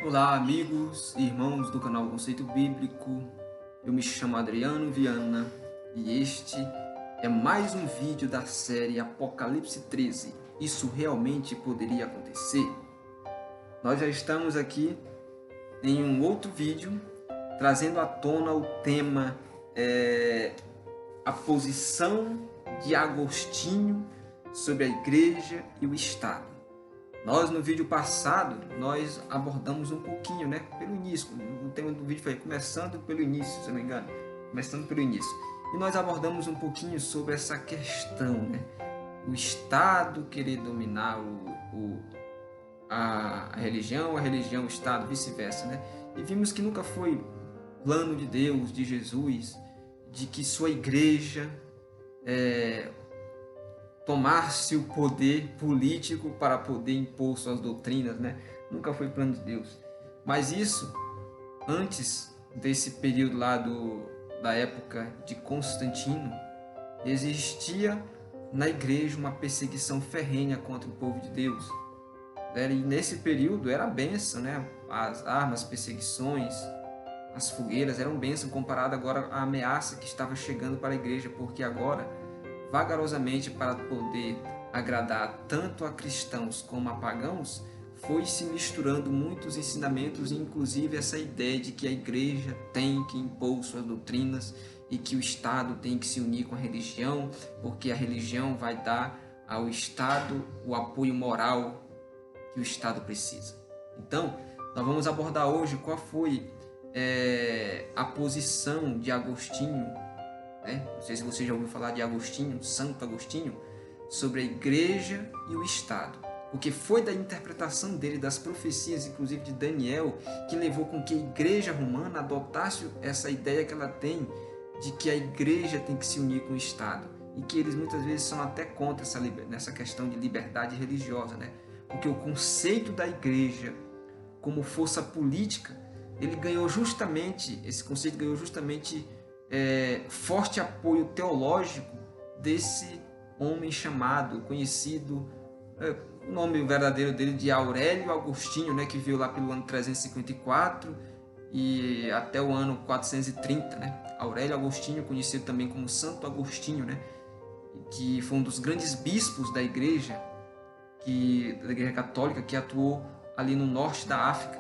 Olá, amigos e irmãos do canal Conceito Bíblico. Eu me chamo Adriano Viana e este é mais um vídeo da série Apocalipse 13. Isso realmente poderia acontecer? Nós já estamos aqui em um outro vídeo trazendo à tona o tema a posição de Agostinho sobre a igreja e o Estado. Nós, no vídeo passado, nós abordamos um pouquinho, pelo início. O tema do vídeo foi começando pelo início, se não me engano. Começando pelo início. E nós abordamos um pouquinho sobre essa questão, O Estado querer dominar a religião o Estado, vice-versa, E vimos que nunca foi plano de Deus, de Jesus, de que sua igreja tomar-se o poder político para poder impor suas doutrinas, Nunca foi plano de Deus. Mas isso, antes desse período lá da época de Constantino, existia na igreja uma perseguição ferrenha contra o povo de Deus. E nesse período era bênção, As armas, perseguições, as fogueiras eram bênção comparado agora à ameaça que estava chegando para a igreja, porque agora vagarosamente, para poder agradar tanto a cristãos como a pagãos, foi se misturando muitos ensinamentos, inclusive essa ideia de que a igreja tem que impor suas doutrinas e que o Estado tem que se unir com a religião, porque a religião vai dar ao Estado o apoio moral que o Estado precisa. Então, nós vamos abordar hoje qual foi a posição de Agostinho. Não sei se você já ouviu falar de Agostinho, Santo Agostinho, sobre a igreja e o Estado. Porque foi da interpretação dele, das profecias, inclusive de Daniel, que levou com que a igreja romana adotasse essa ideia que ela tem de que a igreja tem que se unir com o Estado. E que eles muitas vezes são até contra nessa questão de liberdade religiosa. Porque o conceito da igreja como força política, esse conceito ganhou justamente forte apoio teológico desse homem conhecido, o nome verdadeiro dele de Aurélio Agostinho, que veio lá pelo ano 354 e até o ano 430, Aurélio Agostinho, conhecido também como Santo Agostinho, que foi um dos grandes bispos da igreja católica, que atuou ali no norte da África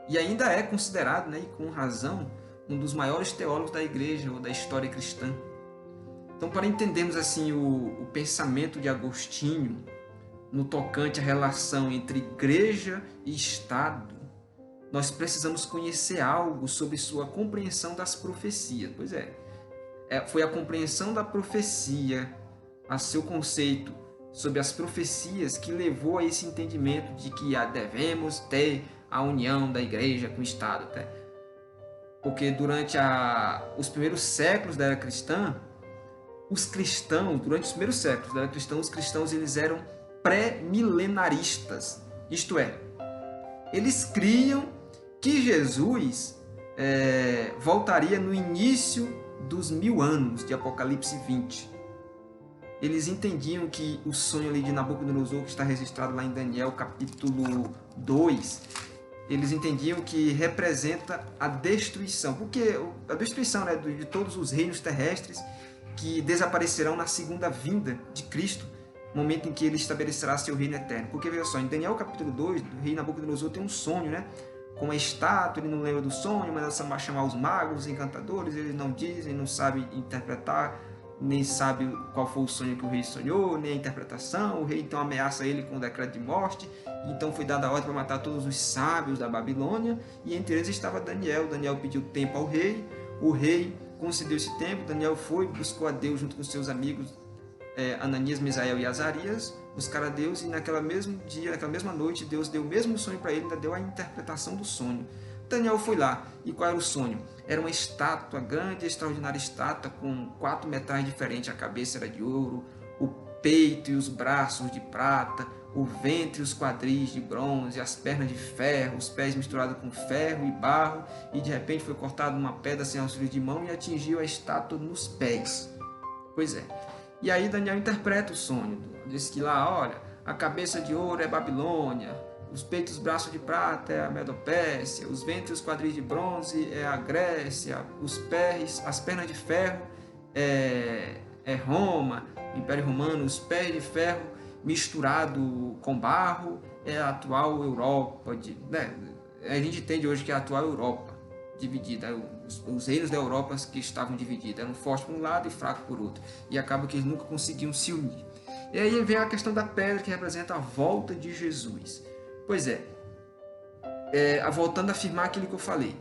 e ainda é considerado, e com razão, um dos maiores teólogos da igreja ou da história cristã. Então, para entendermos assim o pensamento de Agostinho no tocante à relação entre igreja e Estado, nós precisamos conhecer algo sobre sua compreensão das profecias. Pois foi a compreensão da profecia, a seu conceito sobre as profecias, que levou a esse entendimento de que devemos ter a união da igreja com o Estado. Porque durante os primeiros séculos da era cristã, os cristãos eles eram pré-milenaristas. Isto é, eles criam que Jesus voltaria no início dos 1000 anos de Apocalipse 20. Eles entendiam que o sonho ali de Nabucodonosor, que está registrado lá em Daniel capítulo 2, eles entendiam que representa a destruição, porque a destruição de todos os reinos terrestres que desaparecerão na segunda vinda de Cristo, no momento em que ele estabelecerá seu reino eterno. Porque veja só, em Daniel capítulo 2, o rei Nabucodonosor tem um sonho, com uma estátua, ele não lembra do sonho, mas vai chamar os magos, os encantadores, eles não dizem, não sabem interpretar, nem sabe qual foi o sonho que o rei sonhou, nem a interpretação. O rei então ameaça ele com o decreto de morte. Então foi dada a ordem para matar todos os sábios da Babilônia, e entre eles estava Daniel. Daniel pediu tempo ao rei, o rei concedeu esse tempo. Daniel foi, buscou a Deus junto com seus amigos Ananias, Misael e Azarias, buscaram a Deus, e naquele mesmo dia, naquela mesma noite, Deus deu o mesmo sonho para ele, ainda deu a interpretação do sonho. Daniel foi lá, e qual era o sonho? Era uma estátua, grande e extraordinária estátua, com 4 metais diferentes. A cabeça era de ouro, o peito e os braços de prata, o ventre e os quadris de bronze, as pernas de ferro, os pés misturados com ferro e barro, e de repente foi cortada uma pedra sem auxílio de mão e atingiu a estátua nos pés. Pois é. E aí Daniel interpreta o sonho, diz que lá, olha, a cabeça de ouro é Babilônia, os peitos, braços de prata é a Medopécia, os ventres e os quadris de bronze é a Grécia, os pés, as pernas de ferro é Roma, Império Romano, os pés de ferro misturado com barro é a atual Europa, né? A gente entende hoje que é a atual Europa dividida, os reinos da Europa que estavam divididos, eram fortes por um lado e fracos por outro, e acaba que eles nunca conseguiam se unir. E aí vem a questão da pedra que representa a volta de Jesus. Pois voltando a afirmar aquilo que eu falei,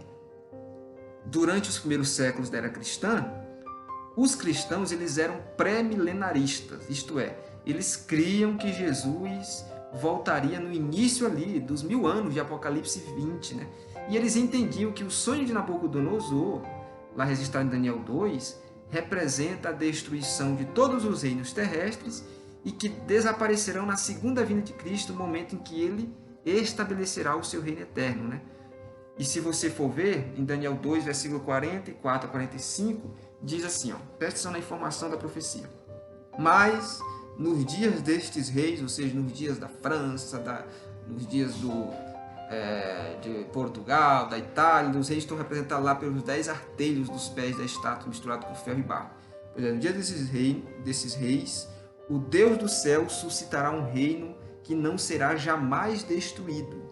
durante os primeiros séculos da era cristã, os cristãos eles eram pré-milenaristas, isto é, eles criam que Jesus voltaria no início ali dos 1000 anos de Apocalipse 20, né? E eles entendiam que o sonho de Nabucodonosor, lá registrado em Daniel 2, representa a destruição de todos os reinos terrestres e que desaparecerão na segunda vinda de Cristo, no momento em que ele estabelecerá o seu reino eterno, né? E se você for ver, em Daniel 2, versículo 44 a 45, diz assim, presta atenção na informação da profecia. Mas nos dias destes reis, ou seja, nos dias da França, nos dias de Portugal, da Itália, os reis estão representados lá pelos 10 artelhos dos pés da estátua misturado com ferro e barro. Pois no dia desses reis, o Deus do céu suscitará um reino que não será jamais destruído.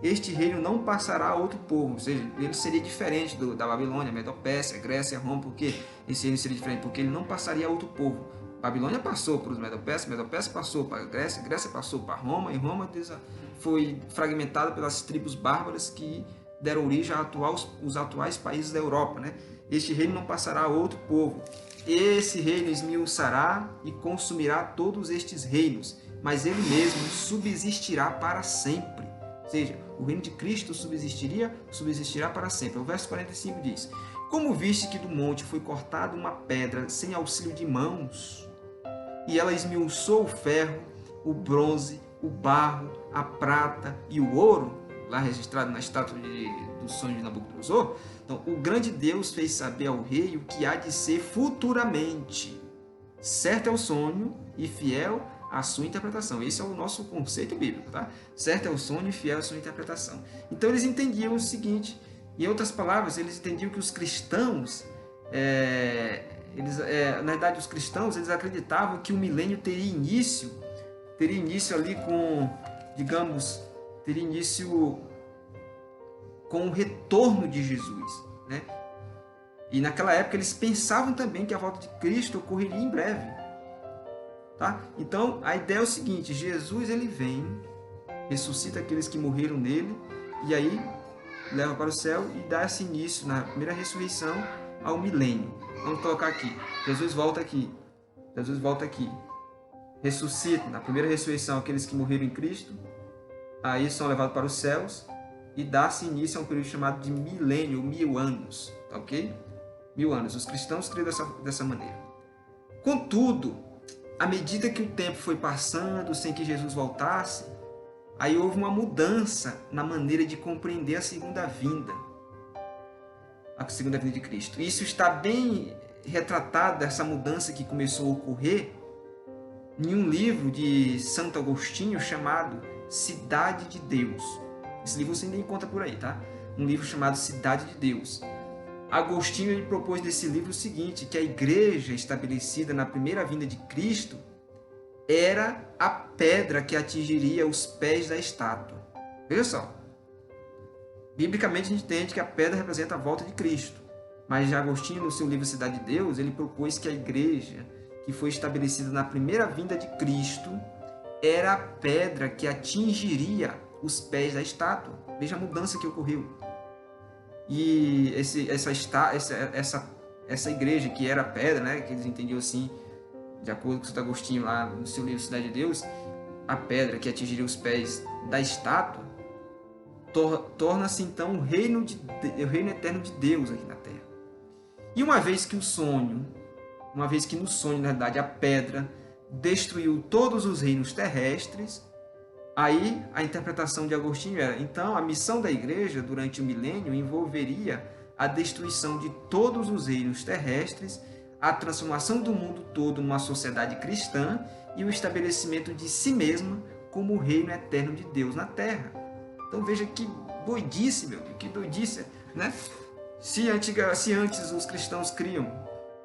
Este reino não passará a outro povo, ou seja, ele seria diferente da Babilônia, Medopécia, Grécia, Roma, porque esse reino seria diferente, porque ele não passaria a outro povo. Babilônia passou para os Medopécia, Medopécia passou para a Grécia, Grécia passou para Roma, e Roma foi fragmentada pelas tribos bárbaras que deram origem aos atuais países da Europa, né? Este reino não passará a outro povo. Esse reino esmiuçará e consumirá todos estes reinos, mas ele mesmo subsistirá para sempre. Ou seja, o reino de Cristo subsistirá para sempre. O verso 45 diz: como viste que do monte foi cortada uma pedra sem auxílio de mãos, e ela esmiuçou o ferro, o bronze, o barro, a prata e o ouro, lá registrado na estátua do sonho de Nabucodonosor, então o grande Deus fez saber ao rei o que há de ser futuramente. Certo é o sonho e fiel a sua interpretação. Esse é o nosso conceito bíblico, tá? Certo é o sonho e fiel a sua interpretação. Então eles entendiam o seguinte, em outras palavras, eles entendiam que os cristãos, na verdade os cristãos, eles acreditavam que o milênio teria início ali com, digamos, teria início com o retorno de Jesus, né? E naquela época eles pensavam também que a volta de Cristo ocorreria em breve. Tá? Então, a ideia é o seguinte, Jesus ele vem, ressuscita aqueles que morreram nele, e aí leva para o céu e dá esse início, na primeira ressurreição, ao milênio. Vamos colocar aqui, Jesus volta aqui, ressuscita, na primeira ressurreição, aqueles que morreram em Cristo, aí são levados para os céus, e dá-se início a um período chamado de milênio, 1000 anos, tá ok? 1000 anos, os cristãos criam dessa maneira. Contudo, à medida que o tempo foi passando sem que Jesus voltasse, aí houve uma mudança na maneira de compreender a segunda vinda de Cristo. Isso está bem retratado, essa mudança que começou a ocorrer, em um livro de Santo Agostinho chamado Cidade de Deus. Esse livro você ainda encontra por aí, tá? Um livro chamado Cidade de Deus. Agostinho ele propôs nesse livro o seguinte, que a igreja estabelecida na primeira vinda de Cristo era a pedra que atingiria os pés da estátua. Veja só, biblicamente a gente entende que a pedra representa a volta de Cristo, mas Agostinho no seu livro Cidade de Deus, ele propôs que a igreja que foi estabelecida na primeira vinda de Cristo era a pedra que atingiria os pés da estátua. Veja a mudança que ocorreu. E essa igreja que era pedra, né, que eles entendiam assim, de acordo com Santo Agostinho lá no seu livro Cidade de Deus, a pedra que atingiria os pés da estátua, torna-se então o reino eterno de Deus aqui na Terra. E uma vez que no sonho, na verdade, a pedra destruiu todos os reinos terrestres, aí a interpretação de Agostinho era, então a missão da igreja durante o milênio envolveria a destruição de todos os reinos terrestres, a transformação do mundo todo numa sociedade cristã e o estabelecimento de si mesma como o reino eterno de Deus na terra. Então veja que doidice, meu, que doidice, né? Se antes os cristãos criam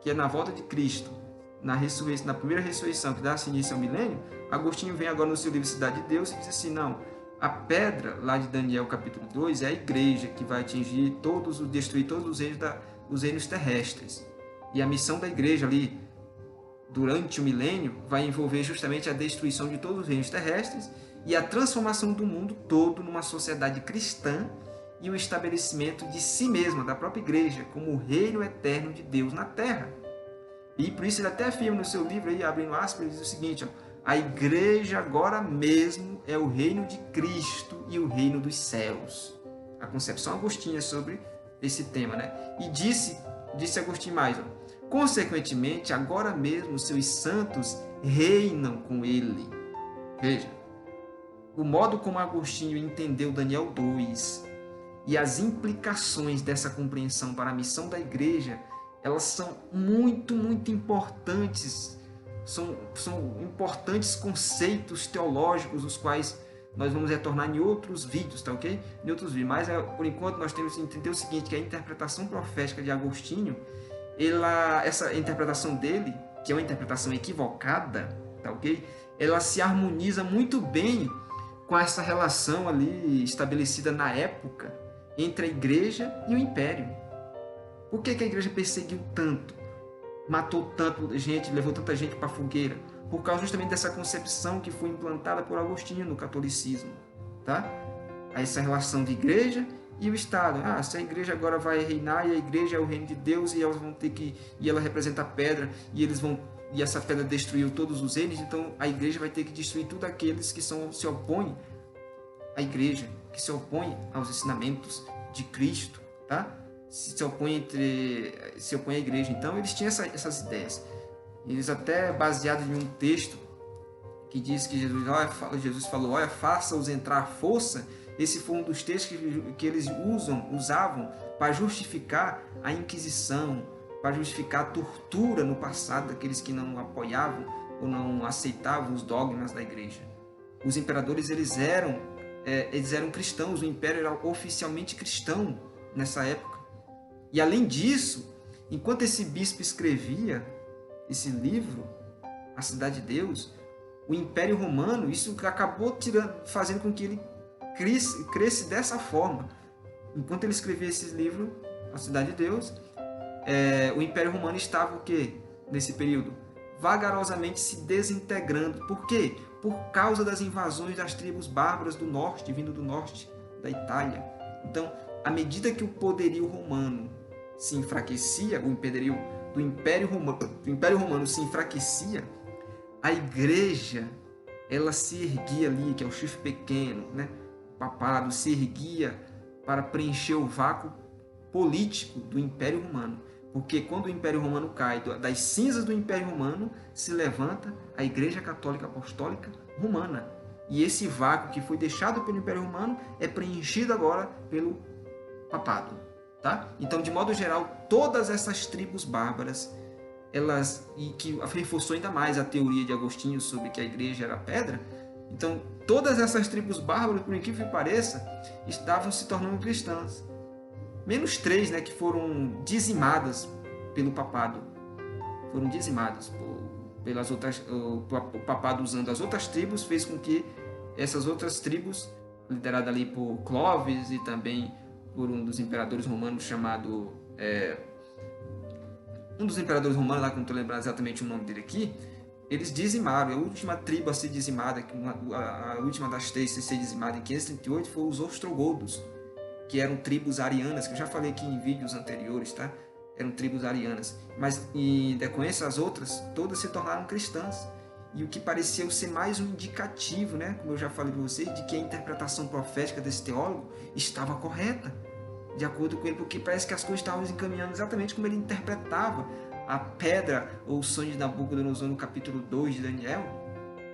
que é na volta de Cristo, na primeira ressurreição que dá-se início ao milênio, Agostinho vem agora no seu livro Cidade de Deus e diz assim, não, a pedra lá de Daniel capítulo 2 é a igreja que vai destruir todos os reinos terrestres. E a missão da igreja ali, durante o milênio, vai envolver justamente a destruição de todos os reinos terrestres e a transformação do mundo todo numa sociedade cristã e o estabelecimento de si mesma, da própria igreja, como o reino eterno de Deus na terra. E por isso ele até afirma no seu livro, aí, abrindo aspas, ele diz o seguinte, ó, a igreja agora mesmo é o reino de Cristo e o reino dos céus. A concepção agostinha sobre esse tema, né? E disse Agostinho mais, ó, consequentemente, agora mesmo seus santos reinam com ele. Veja, o modo como Agostinho entendeu Daniel 2 e as implicações dessa compreensão para a missão da igreja, elas são muito, muito importantes. São importantes conceitos teológicos, os quais nós vamos retornar em outros vídeos, tá ok? Em outros vídeos. Mas, por enquanto, nós temos que entender o seguinte, que a interpretação profética de Agostinho, essa interpretação dele, que é uma interpretação equivocada, tá ok? Ela se harmoniza muito bem com essa relação ali estabelecida na época entre a igreja e o império. Por que a igreja perseguiu tanto? Matou tanta gente, levou tanta gente para a fogueira? Por causa justamente dessa concepção que foi implantada por Agostinho no catolicismo. Tá? Essa relação de igreja e o Estado. Se a igreja agora vai reinar e a igreja é o reino de Deus e elas vão ter que. E ela representa a pedra e essa pedra destruiu todos os reinos, então a igreja vai ter que destruir tudo aqueles que se opõem à igreja, que se opõem aos ensinamentos de Cristo, tá? Se opõe à igreja. Então eles tinham essas ideias. Eles até baseados em um texto que diz que Jesus falou, olha, faça-os entrar à força. Esse foi um dos textos que eles usavam para justificar a Inquisição, para justificar a tortura no passado daqueles que não apoiavam ou não aceitavam os dogmas da igreja. Os imperadores eles eram cristãos, o império era oficialmente cristão nessa época. E além disso, enquanto esse bispo escrevia esse livro, A Cidade de Deus, o Império Romano, isso acabou fazendo com que ele cresce dessa forma. Enquanto ele escrevia esse livro, A Cidade de Deus, o Império Romano estava o quê? Nesse período? Vagarosamente se desintegrando. Por quê? Por causa das invasões das tribos bárbaras do norte, vindo do norte da Itália. Então, à medida que o poderio romano se enfraquecia, o poderio do Império Romano se enfraquecia, a igreja, ela se erguia ali, que é o chifre pequeno, né? O papado se erguia para preencher o vácuo político do Império Romano. Porque quando o Império Romano cai, das cinzas do Império Romano se levanta a Igreja Católica Apostólica Romana. E esse vácuo que foi deixado pelo Império Romano é preenchido agora pelo papado. Tá? Então, de modo geral, todas essas tribos bárbaras, e que reforçou ainda mais a teoria de Agostinho sobre que a igreja era pedra, então todas essas tribos bárbaras, por incrível que pareça, estavam se tornando cristãs. Menos 3, né, que foram dizimadas pelo papado. Foram dizimadas pelas outras. O papado, usando as outras tribos, fez com que essas outras tribos, lideradas ali por Clovis e também por um dos imperadores romanos chamado... um dos imperadores romanos, lá que não estou lembrando exatamente o nome dele aqui, eles dizimaram. A última tribo a ser dizimada, a última das 3 a ser dizimada em 538, foi os ostrogodos, que eram tribos arianas, que eu já falei aqui em vídeos anteriores, tá? Eram tribos arianas. Mas, em decorrência, as outras, todas se tornaram cristãs. E o que pareceu ser mais um indicativo, né? Como eu já falei para vocês, de que a interpretação profética desse teólogo estava correta, de acordo com ele, porque parece que as coisas estavam encaminhando exatamente como ele interpretava a pedra ou o sonho de Nabucodonosor no capítulo 2 de Daniel.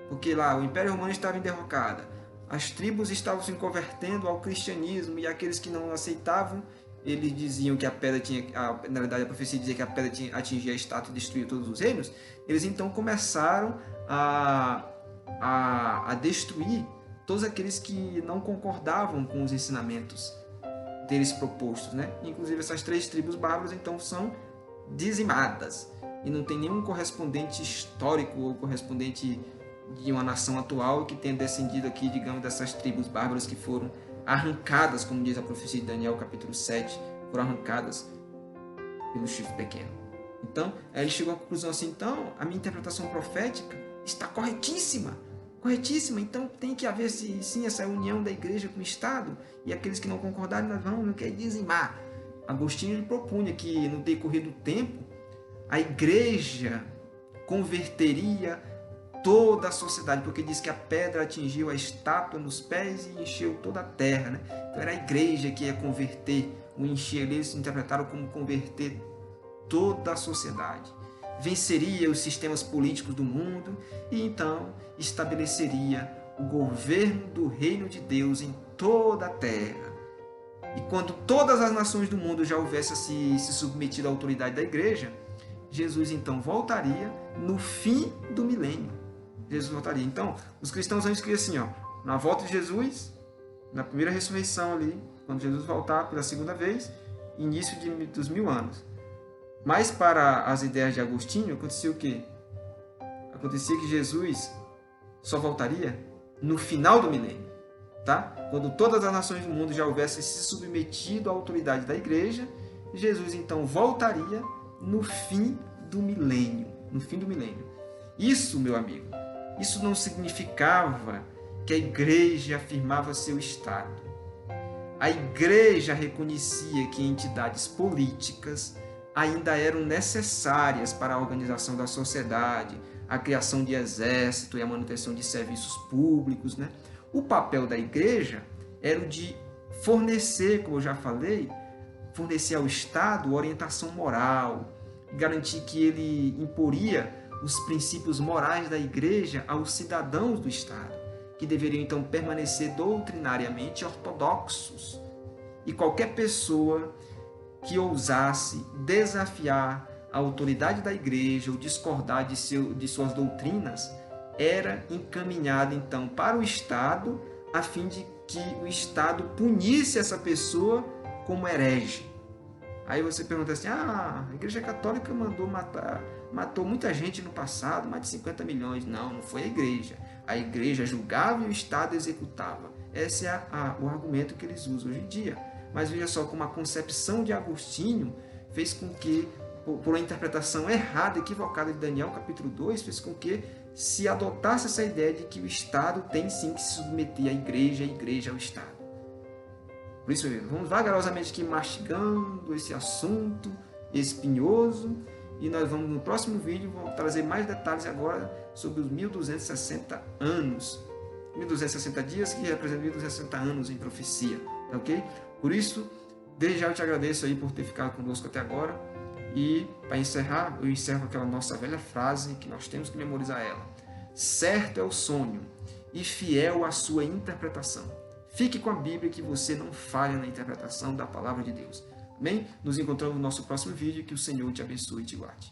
Porque lá o Império Romano estava em derrocada, as tribos estavam se convertendo ao cristianismo e aqueles que não aceitavam, eles diziam que a pedra tinha... na verdade, a profecia dizia que a pedra atingia a estátua e destruía todos os reinos. Eles então começaram a a destruir todos aqueles que não concordavam com os ensinamentos deles propostos, né? Inclusive essas 3 tribos bárbaras então são dizimadas e não tem nenhum correspondente histórico ou correspondente de uma nação atual que tenha descendido aqui, digamos, dessas tribos bárbaras que foram arrancadas, como diz a profecia de Daniel, capítulo 7, foram arrancadas pelo chifre pequeno. Então, ele chegou à conclusão assim, então, a minha interpretação profética está corretíssima, então tem que haver sim essa união da igreja com o Estado, e aqueles que não concordarem, nós vamos dizimar. Agostinho ele propunha que no decorrer do tempo, a igreja converteria toda a sociedade, porque diz que a pedra atingiu a estátua nos pés e encheu toda a terra, né? Então era a igreja que ia converter, o encher, eles interpretaram como converter toda a sociedade. Venceria os sistemas políticos do mundo e então estabeleceria o governo do reino de Deus em toda a terra. E quando todas as nações do mundo já houvessem se submetido à autoridade da igreja, Jesus então voltaria no fim do milênio. Jesus voltaria. Então, os cristãos vão escrever assim, ó, na volta de Jesus, na primeira ressurreição ali, quando Jesus voltar pela segunda vez, início dos 1000 anos. Mas para as ideias de Agostinho, acontecia o quê? Acontecia que Jesus só voltaria no final do milênio, tá? Quando todas as nações do mundo já houvessem se submetido à autoridade da igreja, Jesus então voltaria no fim do milênio. No fim do milênio. Isso, meu amigo, isso não significava que a igreja afirmava seu Estado. A igreja reconhecia que entidades políticas ainda eram necessárias para a organização da sociedade, a criação de exército e a manutenção de serviços públicos, né? O papel da igreja era o de fornecer, como eu já falei, fornecer ao Estado orientação moral, garantir que ele imporia os princípios morais da igreja aos cidadãos do Estado, que deveriam então permanecer doutrinariamente ortodoxos. E qualquer pessoa que ousasse desafiar a autoridade da igreja ou discordar de suas doutrinas, era encaminhada então para o Estado, a fim de que o Estado punisse essa pessoa como herege. Aí você pergunta assim, a Igreja Católica matou muita gente no passado, mais de 50 milhões. Não, não foi a Igreja. A Igreja julgava e o Estado executava. Esse é o argumento que eles usam hoje em dia. Mas veja só como a concepção de Agostinho fez com que, por uma interpretação errada, equivocada de Daniel capítulo 2, fez com que se adotasse essa ideia de que o Estado tem sim que se submeter à Igreja, a Igreja ao Estado. Por isso, vamos vagarosamente aqui mastigando esse assunto espinhoso e nós vamos no próximo vídeo vou trazer mais detalhes agora sobre os 1260 anos. 1260 dias que representam 1260 anos em profecia, ok? Por isso, desde já eu te agradeço aí por ter ficado conosco até agora e para encerrar, eu encerro aquela nossa velha frase que nós temos que memorizar ela. Certo é o sonho e fiel a sua interpretação. Fique com a Bíblia que você não falha na interpretação da palavra de Deus. Amém? Nos encontramos no nosso próximo vídeo. Que o Senhor te abençoe e te guarde.